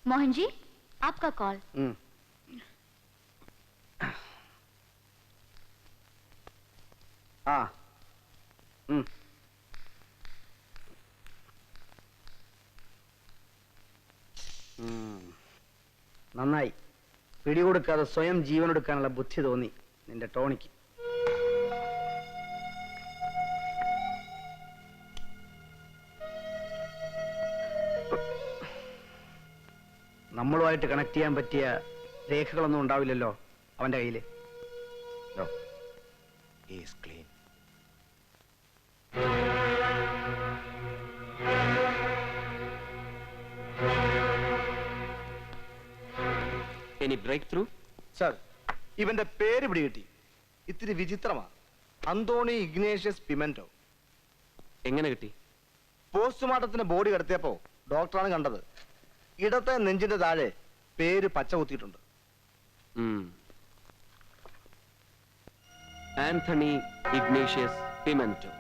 मोहन जी, आपका कॉल। നന്നായി. പിടികൊടുക്കാതെ സ്വയം ജീവനെടുക്കാനുള്ള ബുദ്ധി തോന്നി നിന്റെ ടോണിക്ക്. നമ്മളുമായിട്ട് കണക്ട് ചെയ്യാൻ പറ്റിയ രേഖകളൊന്നും ഉണ്ടാവില്ലല്ലോ അവന്റെ കയ്യില്. Any breakthrough? സർ, ഇവന്റെ പേര് പിടികിട്ടി. ഇത്തിരി വിചിത്രമാ. അന്തോണി ഇഗ്നേഷ്യസ് പിമെന്റോ. എങ്ങനെ കിട്ടി? പോസ്റ്റ്മോർട്ടത്തിന് ബോഡി കിടത്തിയപ്പോ ഡോക്ടറാണ് കണ്ടത്. ഇടത്തെ നെഞ്ചിന്റെ താഴെ പേര് പച്ച കുത്തിയിട്ടുണ്ട്. ആന്റണി ഇഗ്നേഷ്യസ് പിമെന്റോ.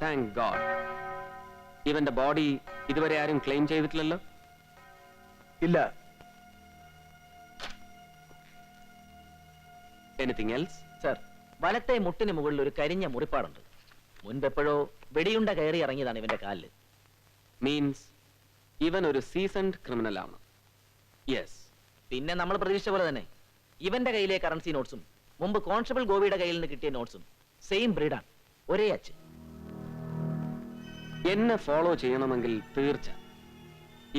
Thank god. ഇവന്റെ ബോഡി ഇതുവരെ ആരും ക്ലെയിം ചെയ്തിട്ടില്ലല്ലോ? ഇല്ല. Anything else? സർ, വലത്തെ മുട്ടിന് മുകളിൽ ഒരു കരിഞ്ഞ മുറിപ്പാടുണ്ട്. മുൻപെപ്പോഴോ വെടിയുണ്ട കയറി ഇറങ്ങിയതാണ് ഇവന്റെ കാലില്. മീൻസ് ഇവൻ ഒരു സീസൺഡ് ക്രിമിനൽ ആണ്. യെസ്. പിന്നെ നമ്മൾ പ്രതീക്ഷിച്ച പോലെ തന്നെ ഇവന്റെ കയ്യിലെ കറൻസി നോട്ട്സും മുമ്പ് കോൺസ്റ്റബിൾ ഗോപിയുടെ കയ്യിൽ നിന്ന് കിട്ടിയ നോട്ട്സും സെയിം ബ്രീഡാണ്, ഒരേ അച്ച്. എന്നെ ഫോളോ ചെയ്യണമെങ്കിൽ തീർച്ച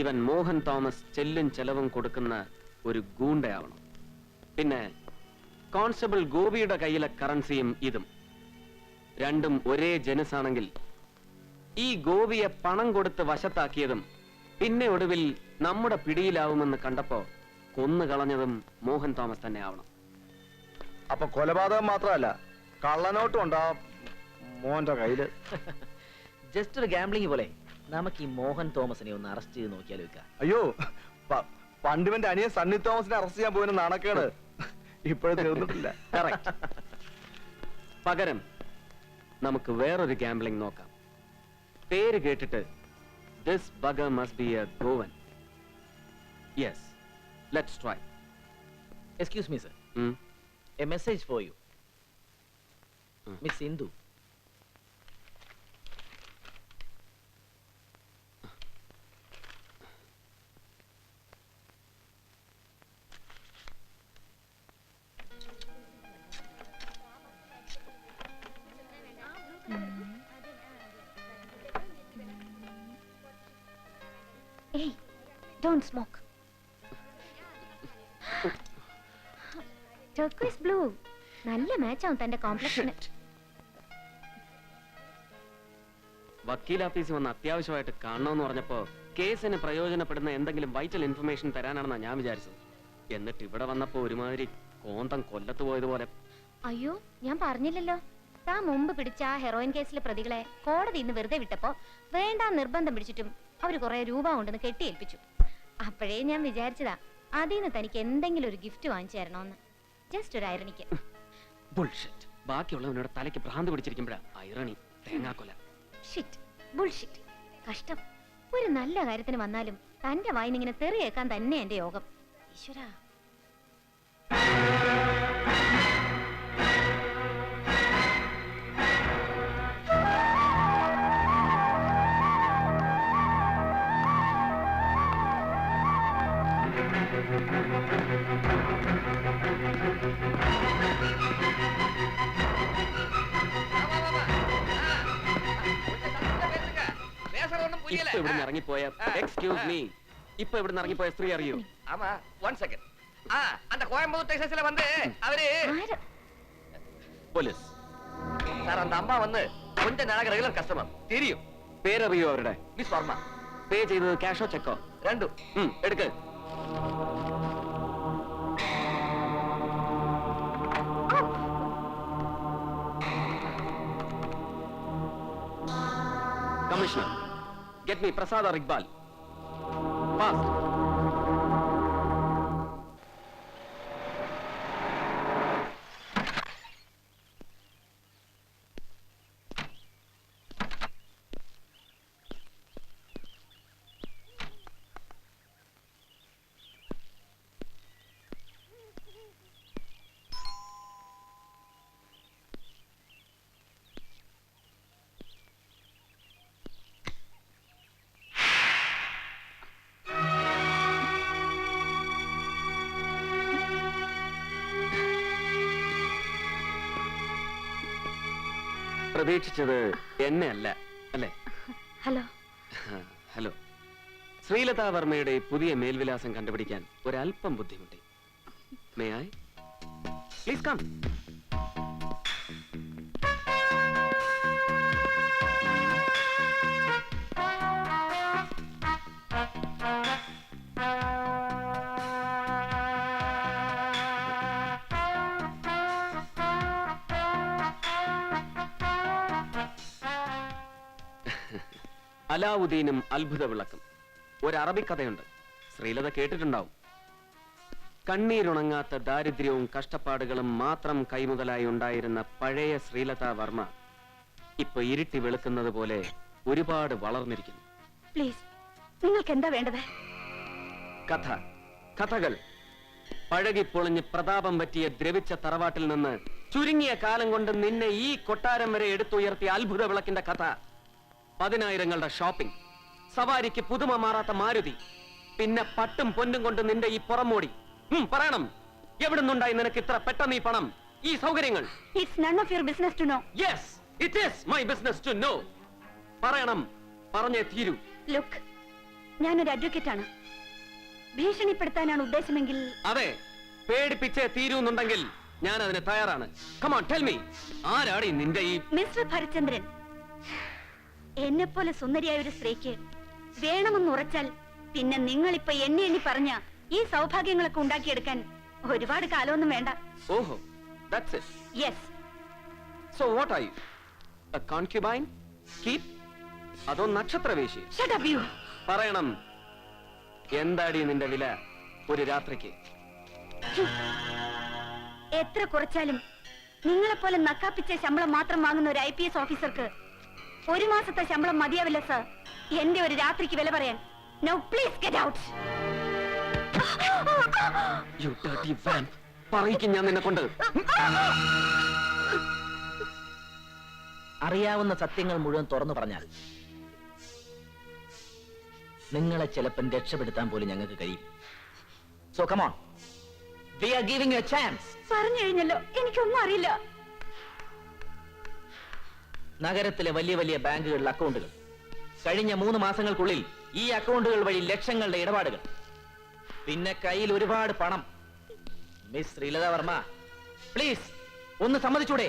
ഇവൻ മോഹൻ തോമസ് ചെല്ലും ചെലവും കൊടുക്കുന്ന ഒരു ഗൂണ്ടയാവണം. പിന്നെ കോൺസ്റ്റബിൾ ഗോപിയുടെ കയ്യിലെ കറൻസിയും ഇതും രണ്ടും ഒരേ ജനസാണെങ്കിൽ ഈ ഗോപിയെ പണം കൊടുത്ത് വശത്താക്കിയതും പിന്നെ ഒടുവിൽ നമ്മുടെ പിടിയിലാവുമെന്ന് കണ്ടപ്പോ കൊന്നുകളഞ്ഞതും മോഹൻ തോമസ് തന്നെ ആവണം. അപ്പൊ കൊലപാതകം മാത്രമല്ല, കള്ളനോട്ടും ഉണ്ടാ മോഹന്റെ കയ്യില്. ജസ്റ്റ് ഒരു ഗാംബ്ലിംഗ് പോലെ നമുക്ക് ഈ മോഹൻ തോമസിനെ ഒന്ന് അറസ്റ്റ് ചെയ്ത് നോക്കിയാലോ? അയ്യോ, പണ്ടിവന്റെ അനിയൻ സണ്ണി തോമസിനെ അറസ്റ്റ് ചെയ്യാൻ പോയിന് നാണക്കേട് ഇപ്പോഴും തീർന്നിട്ടില്ല. പകരം നമുക്ക് വേറൊരു ഗാംബ്ലിംഗ് നോക്കാം. പേര് കേട്ടിട്ട് this bugger must be a Goan. Yes, let's try. Excuse me, sir. A message for you. Miss Sindhu. Hey, don't smoke. Turquoise blue. നല്ല മാച്ചാവും തന്റെ കോംപ്ലക്സിന്. വക്കീൽ ഓഫീസിൽ വന്ന് അത്യാവശ്യമായിട്ട് കാണണമെന്ന് പറഞ്ഞപ്പോ കേസിന് പ്രയോജനപ്പെടുന്ന എന്തെങ്കിലും വൈറ്റൽ ഇൻഫർമേഷൻ തരാനാണെന്നാണ് ഞാൻ വിചാരിച്ചത്. എന്നിട്ട് ഇവിടെ വന്നപ്പോ ഒരുമാതിരി കോന്തം കൊല്ലത്ത് പോയതുപോലെ. അയ്യോ, ഞാൻ പറഞ്ഞില്ലല്ലോ. താൻ മുമ്പ് പിടിച്ച ആ ഹെറോയിൻ കേസിലെ പ്രതികളെ കോടതി ഇന്ന് വെറുതെ വിട്ടപ്പോ വേണ്ട നിർബന്ധം പിടിച്ചിട്ടും അവര് കുറെ രൂപ കൊണ്ടെന്ന് കെട്ടിയേൽപ്പിച്ചു. അപ്പോഴേ ഞാൻ വിചാരിച്ചതാ അതിന്ന് തനിക്ക് എന്തെങ്കിലും ഒരു ഗിഫ്റ്റ് വാങ്ങിച്ചു തരണോന്ന്. ജസ്റ്റ് ഒരു ഐറണിക്ക്. ബുൾഷിറ്റ്. ബാക്കിയുള്ളവനോട് തലയ്ക്ക് ഭ്രാന്ത് പിടിച്ചിരിക്കുമ്പോഴാ ഐറണി, തേങ്ങാക്കൊല. Shit, bullshit. കഷ്ടം. ഒരു നല്ല കാര്യത്തിന് വന്നാലും തന്റെ വായിന്നിങ്ങനെ തെറിയേക്കാൻ തന്നെ എന്റെ യോഗം. ഈശ്വരാ. ഇപ്പൊ ഇവിടുന്ന് ഇറങ്ങിപ്പോയ എക്സ്ക്യൂസ് മീ, ഇപ്പൊ ഇവിടുന്ന് ഇറങ്ങിപ്പോയ സ്ത്രീ അറിയൂ? ஆமா, 1 செகண்ட். அந்த கோயம்புத்தூர் டெக்ஸஸ்ல வந்து அவரு പോലീസ് சார், அந்த அம்மா வந்து கொஞ்ச நாளாக ரெகுலர் கஸ்டமர் தெரியும். പേരറിയോ അവരുടെ? மிஸ் வர்மா. പേ ചെയ്തത് ക്യാഷോ ചെക്കോ? ரெண்டும். എടുക്ക്. Commissioner, get me Prasad or Iqbal. Fast. പ്രതീക്ഷിച്ചത് എന്നെ അല്ല അല്ലേ? ഹലോ. ഹലോ. ശ്രീലതാ വർമ്മയുടെ പുതിയ മേൽവിലാസം കണ്ടുപിടിക്കാൻ ഒരല്പം ബുദ്ധിമുട്ടി. May I please come? അലാവുദ്ദീനും അത്ഭുത വിളക്കും ഒരു അറബിക്കഥയുണ്ട്. ശ്രീലത കേട്ടിട്ടുണ്ടാവും. കണ്ണീരുണങ്ങാത്ത ദാരിദ്ര്യവും കഷ്ടപ്പാടുകളും മാത്രം കൈമുതലായി ഉണ്ടായിരുന്ന പഴയ ശ്രീലതാ വർമ്മ ഇപ്പൊ ഇരുട്ടി വെളുക്കുന്നത് പോലെ ഒരുപാട് വളർന്നിരിക്കുന്നു. പ്ലീസ്, നിങ്ങൾക്ക് എന്താ വേണ്ടത്? കഥ, കഥകൾ. പഴകിപ്പൊളിഞ്ഞ് പ്രതാപം പറ്റിയ ദ്രവിച്ച തറവാട്ടിൽ നിന്ന് ചുരുങ്ങിയ കാലം കൊണ്ട് നിന്നെ ഈ കൊട്ടാരം വരെ എടുത്തുയർത്തിയ അത്ഭുത വിളക്കിന്റെ കഥ. 10,000ങ്ങളുടെ ഷോപ്പിംഗ്, സവാരിക്ക് പുതുമ മാറാത്ത മാരുതി, പിന്നെ പട്ടും പൊന്നും കൊണ്ട് നിന്റെ ഈ പുറമോടി. പറയണം, എവിടുന്നുണ്ടായി നിനക്ക് ഇത്ര പെട്ടെന്ന് ഈ പണം, ഈ സൗകര്യങ്ങൾ? It's none of your business to know. Yes, it is my business to know. പറയണം, പറഞ്ഞേ തീരൂ. Look, ഞാനൊരു അഡ്വക്കേറ്റ് ആണ്. ഭീഷണിപ്പെടുത്താനാണ് ഉദ്ദേശമെങ്കിൽ അതെ, പേടിപ്പിച്ചേ തീരൂന്നുണ്ടെങ്കിൽ ഞാൻ അതിന് തയ്യാറാണ്. Come on, tell me. ആരാടി നിന്റെ ഈ മിസ്റ്റർ ഭരചന്ദ്രൻ, എന്നെ പോലെ സുന്ദരിയായ ഒരു സ്ത്രീക്ക് വേണമെന്ന് ഉറച്ചാൽ പിന്നെ നിങ്ങൾ ഇപ്പൊ എണ്ണി പറഞ്ഞ ഈ സൗഭാഗ്യങ്ങളൊക്കെ ഉണ്ടാക്കിയെടുക്കാൻ ഒരുപാട് കാലമൊന്നും വേണ്ട. ഓഹോ, that's it. Yes. So what are you? A concubine? Keep? അതോ നക്ഷത്രവേശി? Shut up you. പറയണം, എന്താടി നിന്റെ വില ഒരു രാത്രിക്ക്? എത്ര കുറച്ചാലും നിങ്ങളെപ്പോലെ നക്കാപ്പിച്ച ശമ്പളം മാത്രം വാങ്ങുന്ന ഒരു IPS ഓഫീസർക്ക് ഒരു മാസത്തെ ശമ്പളം മതിയാവില്ല സർ എന്റെ ഒരു രാത്രിക്ക് വില പറയാൻ. Now please get out. You dirty vamp. പറയിക്കും ഞാൻ നിന്നെ കൊണ്ട്. അറിയാവുന്ന സത്യങ്ങൾ മുഴുവൻ തുറന്നു പറഞ്ഞാൽ നിങ്ങളെ ചിലപ്പം രക്ഷപ്പെടുത്താൻ പോലും ഞങ്ങൾക്ക് കഴിയും. So come on, we are giving you a chance. പറഞ്ഞു കഴിഞ്ഞല്ലോ, എനിക്കൊന്നും അറിയില്ല. നഗരത്തിലെ വലിയ വലിയ ബാങ്കുകളിൽ അക്കൗണ്ടുകൾ, കഴിഞ്ഞ 3 മാസങ്ങൾക്കുള്ളിൽ ഈ അക്കൗണ്ടുകൾ വഴി ലക്ഷങ്ങളുടെ ഇടപാടുകൾ, പിന്നെ കയ്യിൽ ഒരുപാട് പണം. മിസ് ശ്രീലതാ വർമ്മ, പ്ലീസ് ഒന്ന് സമ്മതിച്ചൂടെ?